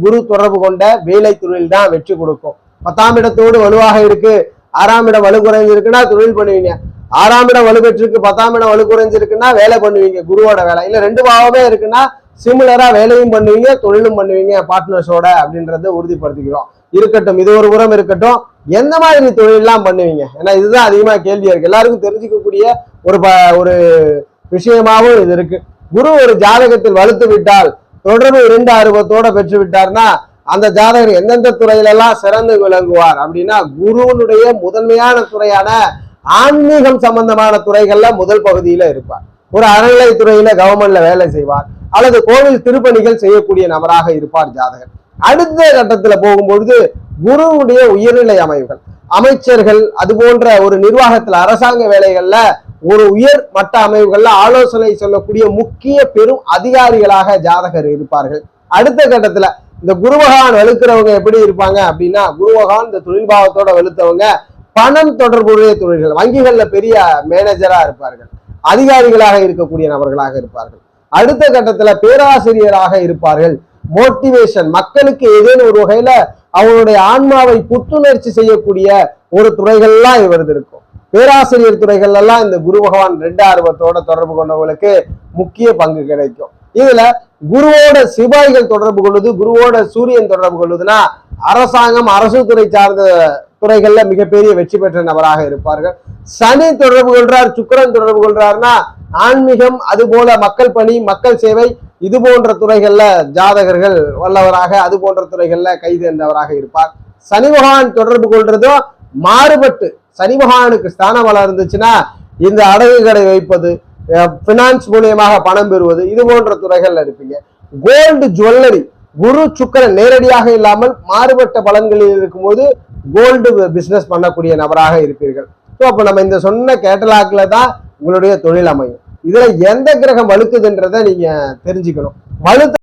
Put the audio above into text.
குரு தொடர்பு கொண்ட வேலை தொழில் தான் வெற்றி கொடுக்கும். 10ஆம் இடத்தோடு வலுவாக இருக்கு, 6ஆம் இடம் வலு குறைஞ்சிருக்குன்னா தொழில் பண்ணுவீங்க. 6ஆம் இடம் வலு பெற்றிருக்கு, 10ஆம் இடம் வலு குறைஞ்சிருக்குன்னா வேலை பண்ணுவீங்க, குருவோட வேலை. இல்ல 2 பாவமே இருக்குன்னா சிமிலரா வேலையும் பண்ணுவீங்க, தொழிலும் பண்ணுவீங்க பார்ட்னர்ஸோட அப்படின்றத உறுதிப்படுத்திக்கிறோம். இருக்கட்டும், இது ஒரு புறம் இருக்கட்டும். எந்த மாதிரி தொழிலெல்லாம் பண்ணுவீங்க? ஏன்னா இதுதான் அதிகமா கேள்வியா இருக்கு. எல்லாருக்கும் தெரிஞ்சுக்கக்கூடிய ஒரு விஷயமாவும் இது இருக்கு. குரு ஒரு ஜாதகத்தில் வலுத்து விட்டால், தொடர்பு 2 ஆர்வத்தோட பெற்று விட்டார்னா அந்த ஜாதகர் எந்தெந்த துறையிலெல்லாம் சிறந்து விளங்குவார் அப்படின்னா, குருவனுடைய முதன்மையான துறையான ஆன்மீகம் சம்பந்தமான துறைகள்ல முதல் பகுதியில இருப்பார். ஒரு அறநிலை துறையில கவர்மெண்ட்ல வேலை செய்வார், அல்லது கோவில் திருப்பணிகள் செய்யக்கூடிய நபராக இருப்பார் ஜாதகர். அடுத்த கட்டத்துல போகும்பொழுது குருவுடைய உயர்நிலை அமைவுகள், அமைச்சர்கள், அது போன்ற ஒரு நிர்வாகத்துல அரசாங்க வேலைகள்ல ஒரு உயர் மட்ட அமைவுகள்ல ஆலோசனை சொல்லக்கூடிய முக்கிய பெரும் அதிகாரிகளாக ஜாதகர் இருப்பார்கள். அடுத்த கட்டத்துல இந்த குரு பகவான் வலுக்கிறவங்க எப்படி இருப்பாங்க அப்படின்னா, குரு பகவான் இந்த தொழில் பாவத்தோட வலுத்தவங்க பணம் தொடர்புடைய தொழில்கள், வங்கிகள்ல பெரிய மேனேஜரா இருப்பார்கள், அதிகாரிகளாக இருக்கக்கூடிய நபர்களாக இருப்பார்கள். அடுத்த கட்டத்துல பேராசிரியராக இருப்பார்கள். மோட்டிவேஷன், மக்களுக்கு ஏதேனும் ஒரு வகையில அவங்களுடைய ஆன்மாவை புத்துணர்ச்சி செய்யக்கூடிய ஒரு துறைகள்லாம் இவரது இருக்கும். பேராசிரியர் துறைகள் எல்லாம் இந்த குரு பகவான் 2 ஆர்வத்தோட தொடர்பு கொண்டவங்களுக்கு முக்கிய பங்கு கிடைக்கும். இதுல குருவோட சிபாய்கள் தொடர்பு கொள்வது, குருவோட சூரியன் தொடர்பு கொள்வதுன்னா அரசாங்கம், அரசு துறை சார்ந்த துறைகள்ல மிகப்பெரிய வெற்றி பெற்ற நபராக இருப்பார்கள். சனி தொடர்பு கொள்றார், சுக்கிரன் தொடர்பு கொள்றாருன்னா ஆன்மீகம், அது போல மக்கள் பணி, மக்கள் சேவை, இது போன்ற துறைகள்ல ஜாதகர்கள் வல்லவராக, அது போன்ற துறைகள்ல கைதேர்ந்தவராக இருப்பார். சனி பகவான் தொடர்பு கொள்றதும் மாறுபட்டு, சனி பகவானுக்கு ஸ்தானம் வளம் இருந்துச்சுன்னா இந்த அடகு கடை வைப்பது, பினான்ஸ் மூலியமாக பணம் பெறுவது, இது போன்ற துறைகள்ல இருப்பீங்க. கோல்டு ஜுவல்லரி, குரு சுக்கிரன் நேரடியாக இல்லாமல் மாறுபட்ட பலன்களில் இருக்கும்போது கோல்டு பிசினஸ் பண்ணக்கூடிய நபராக இருப்பீர்கள். ஸோ அப்ப நம்ம இந்த சொன்ன கேட்டலாக்ல தான் உங்களுடைய தொழில் அமையும். இதுல எந்த கிரகம் வலுக்குதுன்றதை நீங்க தெரிஞ்சுக்கணும். வலுத்த